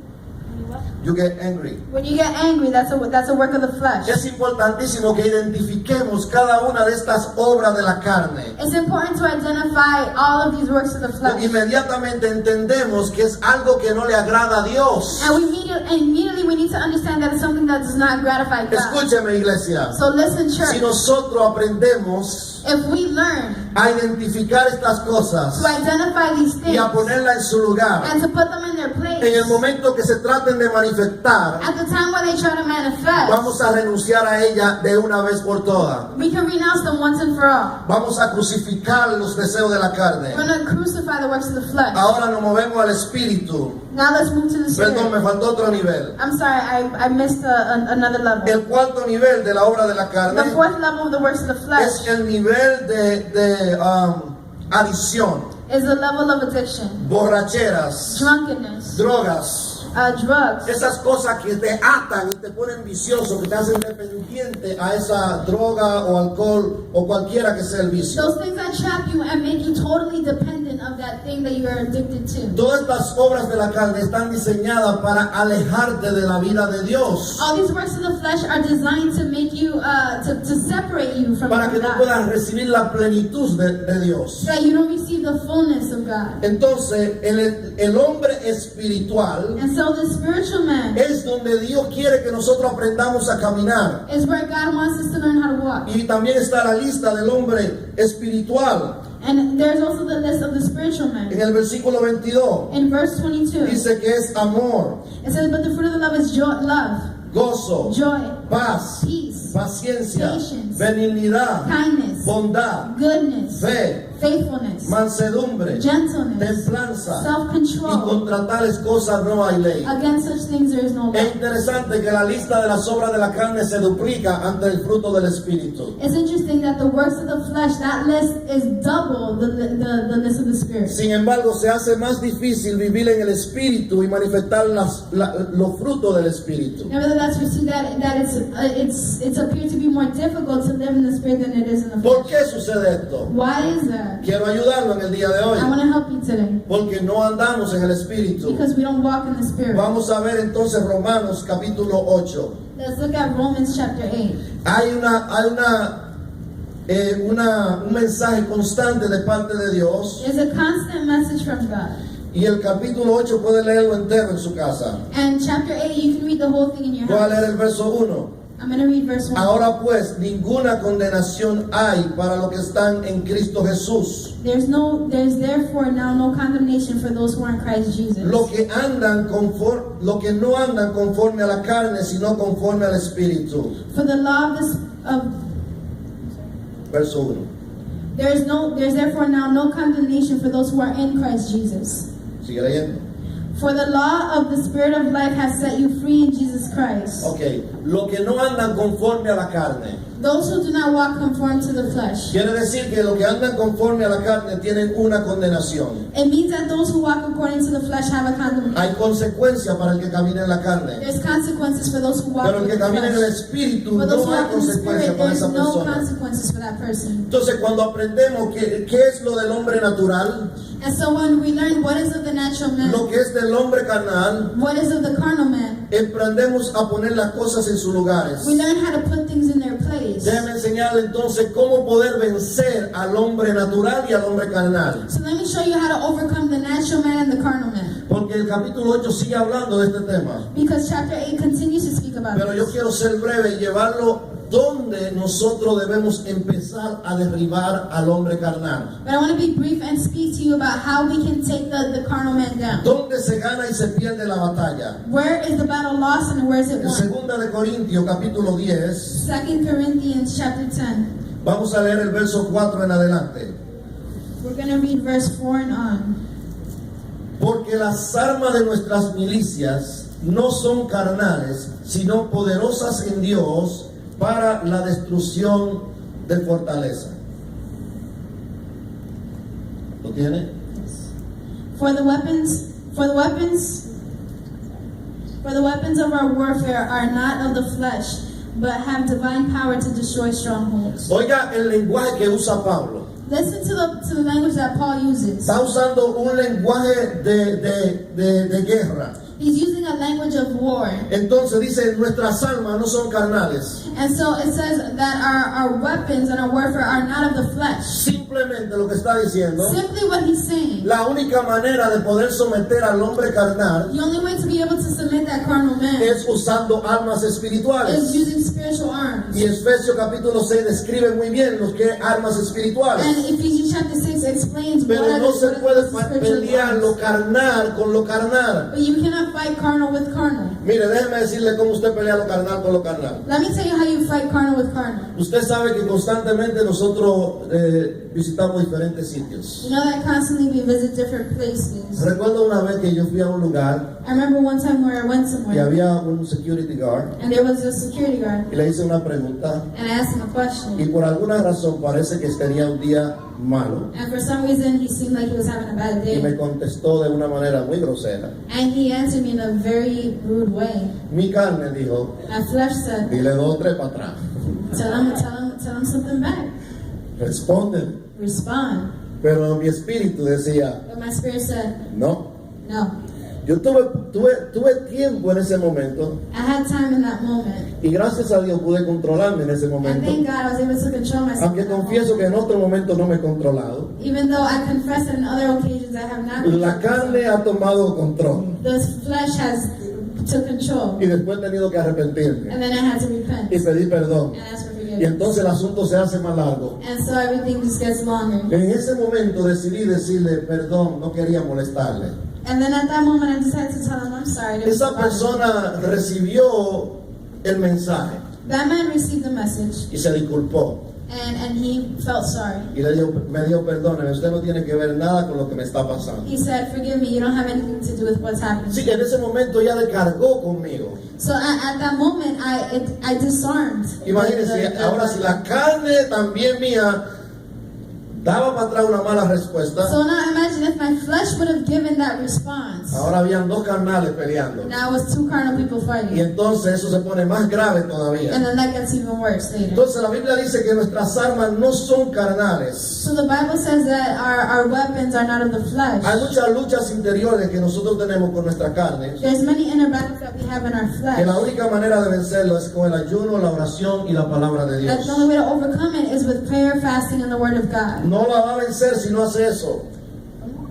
[SPEAKER 2] get angry.
[SPEAKER 1] get angry, that's a work of the flesh.
[SPEAKER 2] Es importantísimo que identifiquemos cada una de estas obras de la carne.
[SPEAKER 1] It's important to identify all of these works of the flesh.
[SPEAKER 2] Inmediatamente entendemos que es algo que no le agrada a Dios.
[SPEAKER 1] And immediately we need to understand that it's something that does not gratify God.
[SPEAKER 2] Escúcheme, iglesia.
[SPEAKER 1] So listen,
[SPEAKER 2] Si
[SPEAKER 1] church,
[SPEAKER 2] nosotros aprendemos
[SPEAKER 1] if we learn
[SPEAKER 2] a identificar estas cosas
[SPEAKER 1] to identify these
[SPEAKER 2] y
[SPEAKER 1] things
[SPEAKER 2] a ponerla en su lugar,
[SPEAKER 1] and to put them in their
[SPEAKER 2] en el
[SPEAKER 1] place,
[SPEAKER 2] momento que se traten de manifestar,
[SPEAKER 1] at the time when they try to manifest,
[SPEAKER 2] vamos a renunciar a ella de una vez por todas.
[SPEAKER 1] we can renounce them once and for all.
[SPEAKER 2] Vamos a crucificar los deseos de la
[SPEAKER 1] We're
[SPEAKER 2] carne.
[SPEAKER 1] going to crucify the works of the flesh.
[SPEAKER 2] Ahora nos movemos al espíritu.
[SPEAKER 1] Now let's move to the
[SPEAKER 2] Perdón, me
[SPEAKER 1] spirit.
[SPEAKER 2] faltó otro nivel.
[SPEAKER 1] I'm sorry, I missed another level.
[SPEAKER 2] El cuarto nivel de la obra de la
[SPEAKER 1] The
[SPEAKER 2] carne
[SPEAKER 1] fourth level of the works of the flesh
[SPEAKER 2] es el nivel de adicción,
[SPEAKER 1] is the level of addiction,
[SPEAKER 2] borracheras,
[SPEAKER 1] drunkenness,
[SPEAKER 2] drogas.
[SPEAKER 1] drugs.
[SPEAKER 2] Esas cosas que te atan y te ponen vicioso, que te hacen dependiente a esa droga o alcohol o cualquiera que sea el vicio.
[SPEAKER 1] Those things that trap you and make you totally dependent of that thing that you are addicted to.
[SPEAKER 2] Todas estas obras de la carne están diseñadas para alejarte de la vida de Dios,
[SPEAKER 1] All these works of the flesh are designed to make you, to separate you from
[SPEAKER 2] para que no
[SPEAKER 1] God,
[SPEAKER 2] puedas recibir la plenitud de Dios.
[SPEAKER 1] so that you don't receive the fullness of God.
[SPEAKER 2] Entonces, el hombre espiritual
[SPEAKER 1] And so the spiritual man
[SPEAKER 2] es donde Dios quiere que nosotros aprendamos a caminar.
[SPEAKER 1] is where God wants us to learn how to walk.
[SPEAKER 2] Y también está la lista del hombre espiritual.
[SPEAKER 1] And there's also the list of the spiritual man.
[SPEAKER 2] En el versículo 22
[SPEAKER 1] In verse 22,
[SPEAKER 2] dice que es amor,
[SPEAKER 1] it says, but the fruit of the love is joy, love,
[SPEAKER 2] gozo,
[SPEAKER 1] joy,
[SPEAKER 2] paz,
[SPEAKER 1] peace,
[SPEAKER 2] paciencia,
[SPEAKER 1] patience,
[SPEAKER 2] benignidad,
[SPEAKER 1] kindness,
[SPEAKER 2] bondad,
[SPEAKER 1] goodness,
[SPEAKER 2] fe,
[SPEAKER 1] faithfulness,
[SPEAKER 2] mansedumbre,
[SPEAKER 1] gentleness,
[SPEAKER 2] templanza, y
[SPEAKER 1] self-control.
[SPEAKER 2] contra tales cosas no hay ley.
[SPEAKER 1] Against such things there is no law.
[SPEAKER 2] Es interesante que la lista de las obras de la carne se duplica ante el fruto del Espíritu.
[SPEAKER 1] It's interesting that the works of the flesh, that list is double the list of the Spirit.
[SPEAKER 2] Sin embargo, se hace más difícil vivir en el Espíritu y manifestar los frutos del Espíritu.
[SPEAKER 1] Nevertheless, we see that it's appeared to be more difficult to live in the Spirit than it is in the
[SPEAKER 2] ¿Por
[SPEAKER 1] flesh.
[SPEAKER 2] qué sucede esto?
[SPEAKER 1] Why is that?
[SPEAKER 2] Quiero ayudarlo en el día de hoy,
[SPEAKER 1] I want to help you today
[SPEAKER 2] porque no andamos en el Espíritu.
[SPEAKER 1] because we don't walk in the Spirit.
[SPEAKER 2] Vamos a ver entonces Romanos capítulo 8.
[SPEAKER 1] Let's look at Romans chapter 8.
[SPEAKER 2] Hay un mensaje constante de parte de Dios,
[SPEAKER 1] There's a constant message from God.
[SPEAKER 2] y el capítulo 8 puede leerlo entero en su casa.
[SPEAKER 1] And chapter 8, you can read the whole thing in your
[SPEAKER 2] Voy a
[SPEAKER 1] house.
[SPEAKER 2] leer el verso 1.
[SPEAKER 1] I'm going to read verse 1.
[SPEAKER 2] Ahora pues, ninguna condenación hay para los que están en Cristo Jesús.
[SPEAKER 1] There's therefore now no condemnation for those who are in Christ Jesus.
[SPEAKER 2] Lo que no andan conforme a la carne, sino conforme al Espíritu.
[SPEAKER 1] For the law of
[SPEAKER 2] Verso 1.
[SPEAKER 1] there's therefore now no condemnation for those who are in Christ Jesus.
[SPEAKER 2] Sigue leyendo.
[SPEAKER 1] For the law of the Spirit of life has set you free in Jesus Christ.
[SPEAKER 2] Ok, lo que no andan conforme a la carne.
[SPEAKER 1] Those who do not walk conform to the flesh.
[SPEAKER 2] Quiere decir que los que andan conforme a la carne tienen una condenación.
[SPEAKER 1] It means that those who walk according to the flesh have a condemnation.
[SPEAKER 2] Hay consecuencia para el que camina en la carne.
[SPEAKER 1] There's consequences for those who walk
[SPEAKER 2] Pero el
[SPEAKER 1] in
[SPEAKER 2] que
[SPEAKER 1] the
[SPEAKER 2] camina en el
[SPEAKER 1] flesh.
[SPEAKER 2] Espíritu
[SPEAKER 1] For those who
[SPEAKER 2] no hay
[SPEAKER 1] walk in the
[SPEAKER 2] consecuencia
[SPEAKER 1] Spirit,
[SPEAKER 2] para
[SPEAKER 1] there's
[SPEAKER 2] esa
[SPEAKER 1] no
[SPEAKER 2] persona.
[SPEAKER 1] consequences for that person.
[SPEAKER 2] Entonces cuando aprendemos qué es lo del hombre natural,
[SPEAKER 1] And so when we learn what is of the natural man,
[SPEAKER 2] lo que es del hombre carnal,
[SPEAKER 1] what is of the carnal man,
[SPEAKER 2] aprendemos a poner las cosas en sus lugares.
[SPEAKER 1] we learn how to put things in their place.
[SPEAKER 2] Déjeme enseñarle entonces cómo poder vencer al hombre natural y al hombre carnal.
[SPEAKER 1] So let me show you how to overcome the natural man and the carnal man.
[SPEAKER 2] Porque el capítulo 8 sigue hablando de este tema.
[SPEAKER 1] Because chapter 8 continues to speak about
[SPEAKER 2] Pero yo
[SPEAKER 1] this.
[SPEAKER 2] quiero ser breve y llevarlo donde nosotros debemos empezar a derribar al hombre carnal.
[SPEAKER 1] But I want to be brief and speak to you about how we can take the carnal man down.
[SPEAKER 2] Donde se gana y se pierde la batalla.
[SPEAKER 1] Where is the battle lost and where is it
[SPEAKER 2] En
[SPEAKER 1] won?
[SPEAKER 2] 2 de Corintios capítulo 10,
[SPEAKER 1] 2 Corinthians chapter 10.
[SPEAKER 2] vamos a leer el verso 4 en adelante.
[SPEAKER 1] We're going to read verse 4 and on.
[SPEAKER 2] Porque las armas de nuestras milicias no son carnales, sino poderosas en Dios para la destrucción de fortaleza. ¿Lo tiene?
[SPEAKER 1] For the weapons of our warfare are not of the flesh, but have divine power to destroy strongholds.
[SPEAKER 2] Oiga el lenguaje que usa Pablo.
[SPEAKER 1] Listen to the language that Paul uses.
[SPEAKER 2] Está usando un lenguaje de guerra.
[SPEAKER 1] He's using a language of war.
[SPEAKER 2] Entonces dice, nuestras almas no son carnales.
[SPEAKER 1] And so it says that our weapons and our warfare are not of the flesh.
[SPEAKER 2] Simplemente lo que está diciendo,
[SPEAKER 1] Simply what he's saying.
[SPEAKER 2] la única manera de poder someter al hombre carnal
[SPEAKER 1] The only way to be able to submit that carnal man
[SPEAKER 2] es usando armas
[SPEAKER 1] is
[SPEAKER 2] espirituales.
[SPEAKER 1] using spiritual arms.
[SPEAKER 2] Y Efesios capítulo 6 describe muy bien los que armas espirituales.
[SPEAKER 1] And Ephesians chapter 6 explains
[SPEAKER 2] Pero
[SPEAKER 1] what
[SPEAKER 2] no
[SPEAKER 1] are
[SPEAKER 2] se puede
[SPEAKER 1] the spiritual
[SPEAKER 2] pelear lo
[SPEAKER 1] arms.
[SPEAKER 2] carnal con lo carnal.
[SPEAKER 1] But you cannot fight carnal with carnal.
[SPEAKER 2] Mire, déjeme decirle cómo usted pelea lo carnal con lo carnal.
[SPEAKER 1] Let me tell you how you fight carnal with carnal.
[SPEAKER 2] Usted sabe que constantemente nosotros visitamos diferentes sitios.
[SPEAKER 1] You know that constantly we visit different places.
[SPEAKER 2] Recuerdo una vez que yo fui a un lugar
[SPEAKER 1] I remember one time where I went
[SPEAKER 2] y
[SPEAKER 1] somewhere
[SPEAKER 2] había un security guard
[SPEAKER 1] and there was a security guard
[SPEAKER 2] y le hice una pregunta
[SPEAKER 1] and I asked him a
[SPEAKER 2] y
[SPEAKER 1] question.
[SPEAKER 2] por alguna razón parece que tenía un día malo
[SPEAKER 1] And for some reason he seemed like he was having a bad
[SPEAKER 2] y me
[SPEAKER 1] day.
[SPEAKER 2] contestó de una manera muy grosera.
[SPEAKER 1] And he answered me in a very rude way.
[SPEAKER 2] Mi carne dijo,
[SPEAKER 1] My flesh said,
[SPEAKER 2] dile 2 o 3 para atrás.
[SPEAKER 1] tell him something back.
[SPEAKER 2] Responde.
[SPEAKER 1] Respond.
[SPEAKER 2] Pero mi espíritu decía,
[SPEAKER 1] But my spirit said,
[SPEAKER 2] no.
[SPEAKER 1] no.
[SPEAKER 2] Yo tuve tiempo en ese momento
[SPEAKER 1] I had time in that moment.
[SPEAKER 2] y gracias a Dios pude controlarme en ese
[SPEAKER 1] And
[SPEAKER 2] momento.
[SPEAKER 1] thank God I was able to control myself.
[SPEAKER 2] Aunque
[SPEAKER 1] in that
[SPEAKER 2] confieso
[SPEAKER 1] moment.
[SPEAKER 2] que en otro momento no me he controlado.
[SPEAKER 1] Even though I confess that in other occasions I have not
[SPEAKER 2] La
[SPEAKER 1] controlled
[SPEAKER 2] carne
[SPEAKER 1] myself.
[SPEAKER 2] ha tomado control
[SPEAKER 1] The flesh has took control.
[SPEAKER 2] y después he tenido que arrepentirme
[SPEAKER 1] And then I had to repent
[SPEAKER 2] y pedir perdón.
[SPEAKER 1] and ask for
[SPEAKER 2] Y
[SPEAKER 1] forgiveness.
[SPEAKER 2] entonces el asunto se hace más largo.
[SPEAKER 1] And so everything just gets longer.
[SPEAKER 2] En ese momento decidí decirle perdón, no quería molestarle.
[SPEAKER 1] And then at that moment I decided to tell him I'm sorry. It was
[SPEAKER 2] Esa
[SPEAKER 1] about it.
[SPEAKER 2] persona recibió el mensaje
[SPEAKER 1] That man received the message
[SPEAKER 2] y se disculpó.
[SPEAKER 1] and he felt sorry.
[SPEAKER 2] Y me dijo, perdóneme, usted no tiene que ver nada con lo que me está pasando.
[SPEAKER 1] He said, forgive me, you don't have anything to do with what's happening.
[SPEAKER 2] Sí, en ese momento ya le cargó conmigo.
[SPEAKER 1] So at that moment, I disarmed.
[SPEAKER 2] Imagínense, ahora si la carne también mía daba para atrás una mala respuesta,
[SPEAKER 1] So now imagine if my flesh would have given that response.
[SPEAKER 2] ahora habían dos carnales peleando.
[SPEAKER 1] Now it was two carnal people
[SPEAKER 2] Y
[SPEAKER 1] fighting.
[SPEAKER 2] entonces eso se pone más grave
[SPEAKER 1] And
[SPEAKER 2] todavía.
[SPEAKER 1] then that gets even worse later.
[SPEAKER 2] Entonces la Biblia dice que nuestras armas no son carnales.
[SPEAKER 1] So the Bible says that our weapons are not of the flesh.
[SPEAKER 2] Hay muchas luchas interiores que nosotros tenemos con nuestra carne.
[SPEAKER 1] There's many inner battles that we have in our
[SPEAKER 2] Que la
[SPEAKER 1] flesh.
[SPEAKER 2] única manera de vencerlo es con el ayuno, la oración y la palabra de
[SPEAKER 1] That
[SPEAKER 2] Dios.
[SPEAKER 1] the only way to overcome it is with prayer, fasting, and the word of God.
[SPEAKER 2] No la va a vencer si no hace eso.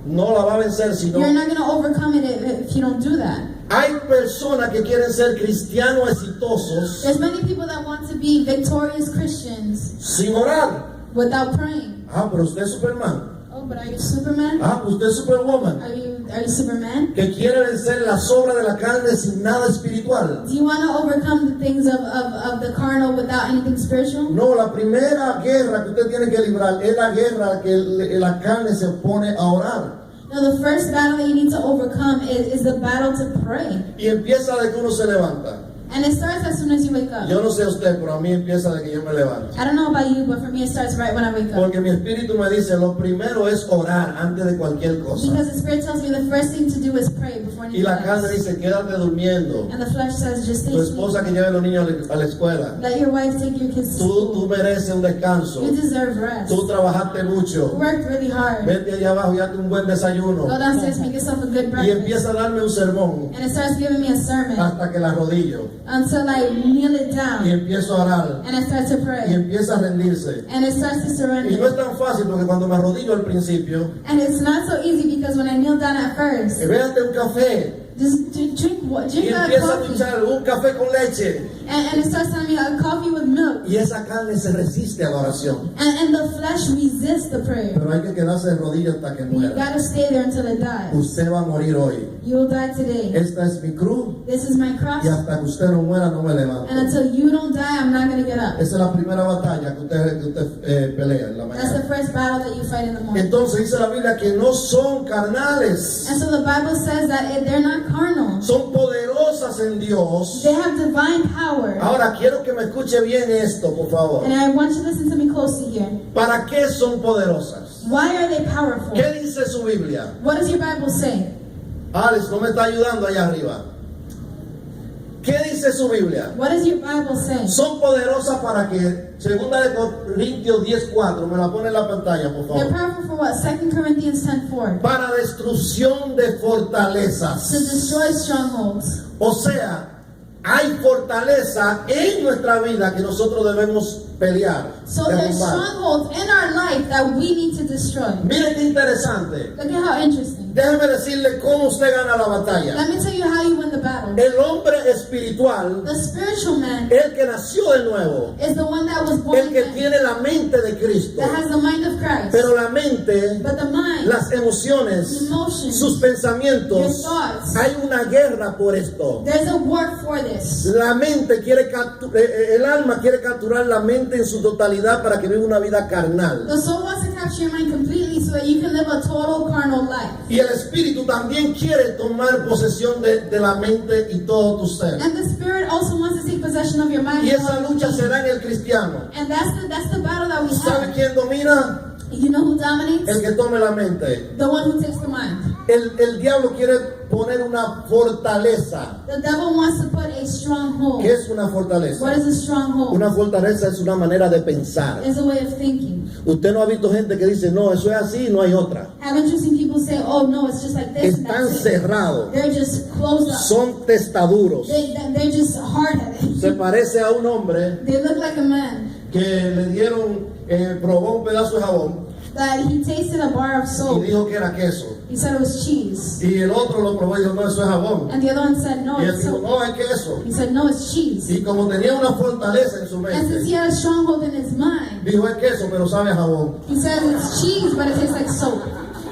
[SPEAKER 2] No la va a vencer si no.
[SPEAKER 1] You're not going to overcome it if you don't do that.
[SPEAKER 2] Hay personas que quieren ser cristianos exitosos
[SPEAKER 1] There's many people that want to be victorious Christians
[SPEAKER 2] sin orar.
[SPEAKER 1] without praying.
[SPEAKER 2] Ah, pero usted es Superman.
[SPEAKER 1] Oh, but are you Superman?
[SPEAKER 2] Ah, usted es Superwoman.
[SPEAKER 1] Are you Superman?
[SPEAKER 2] Que quiere vencer las obras de la carne sin nada espiritual.
[SPEAKER 1] Do you want to overcome the things of the carnal without anything spiritual?
[SPEAKER 2] No, la primera guerra que usted tiene que librar es la guerra que la carne se pone a orar.
[SPEAKER 1] No, the first battle that you need to overcome is the battle to pray.
[SPEAKER 2] Y empieza de que uno se levanta.
[SPEAKER 1] And it starts as soon as you wake up.
[SPEAKER 2] Yo no sé usted, pero a mí empieza de que yo me levanto.
[SPEAKER 1] I don't know about you, but for me it starts right when I wake up.
[SPEAKER 2] Porque mi espíritu me dice, lo primero es orar antes de cualquier cosa.
[SPEAKER 1] Because the Spirit tells me the first thing to do is pray before
[SPEAKER 2] Y
[SPEAKER 1] anything
[SPEAKER 2] la carne
[SPEAKER 1] else.
[SPEAKER 2] dice, quédate durmiendo.
[SPEAKER 1] And the flesh says, just stay
[SPEAKER 2] Tu esposa
[SPEAKER 1] asleep.
[SPEAKER 2] que lleve a los niños a la escuela.
[SPEAKER 1] Let your wife take your kids to
[SPEAKER 2] Tú
[SPEAKER 1] school.
[SPEAKER 2] mereces un descanso.
[SPEAKER 1] You deserve rest.
[SPEAKER 2] Tú trabajaste
[SPEAKER 1] You
[SPEAKER 2] mucho.
[SPEAKER 1] worked really hard.
[SPEAKER 2] Vete allá abajo y hazte un buen desayuno.
[SPEAKER 1] Go downstairs, make yourself a good
[SPEAKER 2] Y
[SPEAKER 1] breakfast.
[SPEAKER 2] empieza a darme un sermón
[SPEAKER 1] And it starts giving me a sermon
[SPEAKER 2] hasta que la arrodillo.
[SPEAKER 1] until I kneel it
[SPEAKER 2] Y
[SPEAKER 1] down.
[SPEAKER 2] empiezo a orar.
[SPEAKER 1] And I start to
[SPEAKER 2] Y
[SPEAKER 1] pray.
[SPEAKER 2] empieza a rendirse.
[SPEAKER 1] And it starts to
[SPEAKER 2] Y no es
[SPEAKER 1] surrender.
[SPEAKER 2] tan fácil porque cuando me arrodillo al principio,
[SPEAKER 1] And it's not so easy because when I kneel down at first,
[SPEAKER 2] véate un café.
[SPEAKER 1] just drink
[SPEAKER 2] Y
[SPEAKER 1] that
[SPEAKER 2] empieza a
[SPEAKER 1] coffee.
[SPEAKER 2] escuchar un café con leche.
[SPEAKER 1] And it starts telling me a coffee with milk.
[SPEAKER 2] Y esa carne se resiste a la oración.
[SPEAKER 1] And the flesh resists the prayer.
[SPEAKER 2] Pero hay que quedarse de rodillas hasta que
[SPEAKER 1] But you
[SPEAKER 2] muera.
[SPEAKER 1] gotta stay there until it dies.
[SPEAKER 2] Usted va a morir hoy.
[SPEAKER 1] You will die today.
[SPEAKER 2] Esta es mi cruz.
[SPEAKER 1] This is my cross.
[SPEAKER 2] Y hasta que usted no muera no me levanto.
[SPEAKER 1] And until you don't die, I'm not gonna get up.
[SPEAKER 2] Esa es la primera batalla que usted pelea en la
[SPEAKER 1] That's the
[SPEAKER 2] mañana.
[SPEAKER 1] first battle that you fight in the morning.
[SPEAKER 2] Entonces dice la Biblia que no son carnales.
[SPEAKER 1] And so the Bible says that they're not carnal.
[SPEAKER 2] Son poderosas en Dios.
[SPEAKER 1] They have divine power.
[SPEAKER 2] Ahora quiero que me escuche bien esto, por favor.
[SPEAKER 1] And I want you to listen to me closely here.
[SPEAKER 2] ¿Para qué son poderosas?
[SPEAKER 1] Why are they powerful?
[SPEAKER 2] ¿Qué dice su Biblia?
[SPEAKER 1] What does your Bible say?
[SPEAKER 2] Alex, no me está ayudando allá arriba. ¿Qué dice su Biblia?
[SPEAKER 1] What does your Bible say?
[SPEAKER 2] Son poderosas para que, segunda de Corintios 10:4, me la pone en la pantalla, por
[SPEAKER 1] They're
[SPEAKER 2] favor.
[SPEAKER 1] powerful for what? 2 Corinthians 10:4.
[SPEAKER 2] Para destrucción de fortalezas.
[SPEAKER 1] To destroy strongholds.
[SPEAKER 2] O sea, hay fortaleza en nuestra vida que nosotros debemos pelear,
[SPEAKER 1] So there's
[SPEAKER 2] derrumbar.
[SPEAKER 1] strongholds in our life that we need to destroy.
[SPEAKER 2] Mire qué interesante.
[SPEAKER 1] Look at how interesting.
[SPEAKER 2] Déjeme decirle cómo usted gana la batalla.
[SPEAKER 1] Let me tell you how you win the battle.
[SPEAKER 2] El hombre espiritual,
[SPEAKER 1] The spiritual man
[SPEAKER 2] el que nació de nuevo,
[SPEAKER 1] is the one that was born
[SPEAKER 2] el que
[SPEAKER 1] again,
[SPEAKER 2] tiene la mente de Cristo.
[SPEAKER 1] that has the mind of Christ.
[SPEAKER 2] Pero la mente,
[SPEAKER 1] But the mind,
[SPEAKER 2] las emociones,
[SPEAKER 1] emotions,
[SPEAKER 2] sus pensamientos,
[SPEAKER 1] your thoughts,
[SPEAKER 2] hay una guerra por esto.
[SPEAKER 1] there's a war for this.
[SPEAKER 2] La mente quiere el alma quiere capturar la mente en su totalidad para que viva una vida carnal.
[SPEAKER 1] The soul wants to capture your mind completely so that you can live a total carnal life.
[SPEAKER 2] Y el espíritu también quiere tomar posesión de la mente y todo tu ser.
[SPEAKER 1] And the spirit also wants to take possession of your mind.
[SPEAKER 2] Y esa lucha se da en el cristiano.
[SPEAKER 1] And that's the battle that we
[SPEAKER 2] ¿Sabe
[SPEAKER 1] have.
[SPEAKER 2] quién domina?
[SPEAKER 1] You know who dominates?
[SPEAKER 2] El que tome la mente.
[SPEAKER 1] The one who takes the mind.
[SPEAKER 2] El diablo quiere poner una fortaleza.
[SPEAKER 1] The devil wants to put a stronghold.
[SPEAKER 2] ¿Qué es una fortaleza?
[SPEAKER 1] What is a stronghold?
[SPEAKER 2] Una fortaleza es una manera de pensar.
[SPEAKER 1] It's a way of thinking.
[SPEAKER 2] Usted no ha visto gente que dice, no, eso es así, no hay otra.
[SPEAKER 1] Haven't you seen people say, oh no, it's just like this and
[SPEAKER 2] Están
[SPEAKER 1] that's it.
[SPEAKER 2] cerrados.
[SPEAKER 1] They're just closed up.
[SPEAKER 2] Son testaduros.
[SPEAKER 1] They're just hard-headed.
[SPEAKER 2] Se parece a un hombre
[SPEAKER 1] They look like a man
[SPEAKER 2] que le dieron, probó un pedazo de jabón
[SPEAKER 1] that he tasted a bar of
[SPEAKER 2] y
[SPEAKER 1] soap.
[SPEAKER 2] dijo que era queso.
[SPEAKER 1] He said it was cheese.
[SPEAKER 2] Y el otro lo probó y dijo, no, eso es jabón.
[SPEAKER 1] And the other one said, no,
[SPEAKER 2] Y él
[SPEAKER 1] it's
[SPEAKER 2] dijo,
[SPEAKER 1] soap.
[SPEAKER 2] no, es queso.
[SPEAKER 1] He said, no, it's cheese.
[SPEAKER 2] Y como tenía una fortaleza en su
[SPEAKER 1] And since he
[SPEAKER 2] mente,
[SPEAKER 1] had a stronghold in his mind,
[SPEAKER 2] dijo, es queso, pero sabe a jabón.
[SPEAKER 1] he says it's cheese, but it tastes like soap.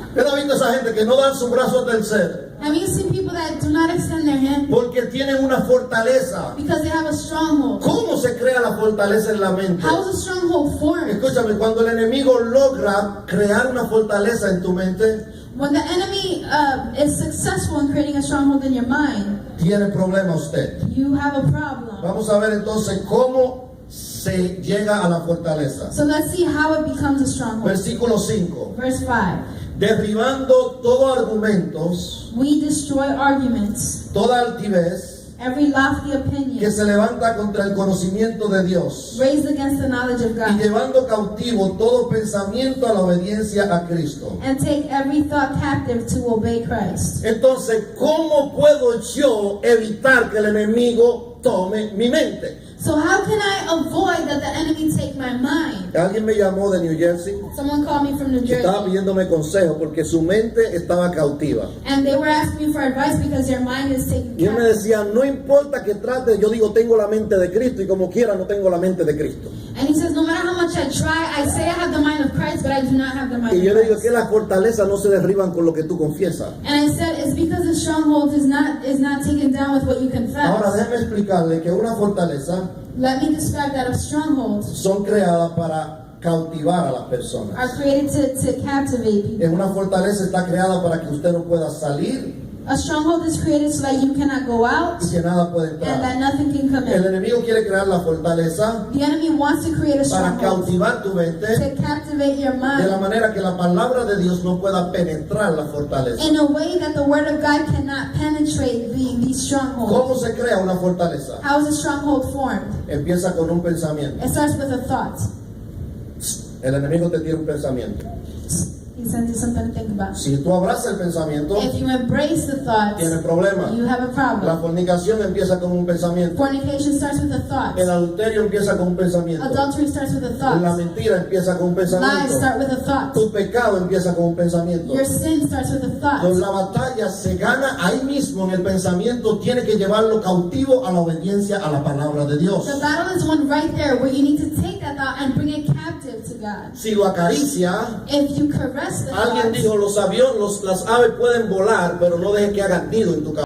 [SPEAKER 2] ¿Usted ha visto esa gente que no dan su brazo a tercer?
[SPEAKER 1] Have you seen people that do not extend their hand
[SPEAKER 2] Porque tienen una fortaleza.
[SPEAKER 1] because they have a stronghold?
[SPEAKER 2] ¿Cómo se crea la fortaleza en la mente?
[SPEAKER 1] How is a stronghold formed?
[SPEAKER 2] Escúchame, cuando el enemigo logra crear una fortaleza en tu mente,
[SPEAKER 1] When the enemy is successful in creating a stronghold in your mind,
[SPEAKER 2] tiene problema usted.
[SPEAKER 1] you have a problem.
[SPEAKER 2] Vamos a ver entonces cómo se llega a la fortaleza.
[SPEAKER 1] So let's see how it becomes a stronghold.
[SPEAKER 2] Versículo 5.
[SPEAKER 1] Verse 5.
[SPEAKER 2] Derribando todo argumentos,
[SPEAKER 1] We destroy arguments,
[SPEAKER 2] toda altivez
[SPEAKER 1] every lofty
[SPEAKER 2] que
[SPEAKER 1] opinion
[SPEAKER 2] se levanta contra el conocimiento de Dios,
[SPEAKER 1] raised against the knowledge of
[SPEAKER 2] y
[SPEAKER 1] God,
[SPEAKER 2] llevando cautivo todo pensamiento a la obediencia a Cristo.
[SPEAKER 1] and take every thought captive to obey Christ.
[SPEAKER 2] Entonces, ¿cómo puedo yo evitar que el enemigo tome mi mente?
[SPEAKER 1] So how can I avoid that the enemy take my mind?
[SPEAKER 2] Alguien me llamó de New Jersey,
[SPEAKER 1] Someone called me from New
[SPEAKER 2] estaba
[SPEAKER 1] Jersey,
[SPEAKER 2] pidiéndome consejo porque su mente estaba cautiva.
[SPEAKER 1] and they were asking me for advice because their mind is taken
[SPEAKER 2] Y él me
[SPEAKER 1] captive.
[SPEAKER 2] decía, no importa que trate, yo digo, tengo la mente de Cristo y como quiera no tengo la mente de Cristo.
[SPEAKER 1] And he says, no matter how much I try, I say I have the mind of Christ, but I do not have the mind
[SPEAKER 2] Y yo
[SPEAKER 1] of
[SPEAKER 2] le digo
[SPEAKER 1] Christ.
[SPEAKER 2] que las fortalezas no se derriban con lo que tú confiesas.
[SPEAKER 1] And I said, it's because the stronghold is not taken down with what you
[SPEAKER 2] Ahora
[SPEAKER 1] confess.
[SPEAKER 2] déjeme explicarle que una fortaleza
[SPEAKER 1] Let me describe that of strongholds
[SPEAKER 2] son creadas para cautivar a las personas.
[SPEAKER 1] are created to captivate people.
[SPEAKER 2] Una fortaleza está creada para que usted no pueda salir
[SPEAKER 1] A stronghold is created so that you cannot go out
[SPEAKER 2] y que nada pueda
[SPEAKER 1] and
[SPEAKER 2] entrar.
[SPEAKER 1] that nothing can come
[SPEAKER 2] El
[SPEAKER 1] in.
[SPEAKER 2] enemigo quiere crear la fortaleza
[SPEAKER 1] The enemy wants to create a
[SPEAKER 2] para
[SPEAKER 1] stronghold
[SPEAKER 2] cautivar tu mente
[SPEAKER 1] to captivate your
[SPEAKER 2] de la
[SPEAKER 1] mind
[SPEAKER 2] manera que la palabra de Dios no pueda penetrar la fortaleza.
[SPEAKER 1] in a way that the word of God cannot penetrate the stronghold.
[SPEAKER 2] ¿Cómo se crea una fortaleza?
[SPEAKER 1] How is a stronghold formed?
[SPEAKER 2] Empieza con un pensamiento.
[SPEAKER 1] It starts with a thought.
[SPEAKER 2] El enemigo te tiene un pensamiento.
[SPEAKER 1] He sends you something to think about.
[SPEAKER 2] Si tú abrazas el pensamiento,
[SPEAKER 1] If you embrace the thoughts,
[SPEAKER 2] tienes problemas.
[SPEAKER 1] you have a
[SPEAKER 2] La
[SPEAKER 1] problem.
[SPEAKER 2] fornicación empieza con un pensamiento.
[SPEAKER 1] Fornication starts with a thought.
[SPEAKER 2] El adulterio empieza con un pensamiento.
[SPEAKER 1] Adultery starts with a
[SPEAKER 2] La
[SPEAKER 1] thought.
[SPEAKER 2] mentira empieza con un
[SPEAKER 1] Lies
[SPEAKER 2] pensamiento.
[SPEAKER 1] start with a thought.
[SPEAKER 2] Tu pecado empieza con un pensamiento.
[SPEAKER 1] Your sin starts with a thought.
[SPEAKER 2] La batalla se gana ahí mismo en el pensamiento. Tiene que llevarlo cautivo a la obediencia a la palabra de Dios.
[SPEAKER 1] The battle is won right there, where you need to take that thought and bring it captive to God.
[SPEAKER 2] Si lo acaricia,
[SPEAKER 1] If you caress the
[SPEAKER 2] alguien
[SPEAKER 1] thoughts,
[SPEAKER 2] dijo, las aves pueden volar, pero no dejes que hagan nido en tu cabeza.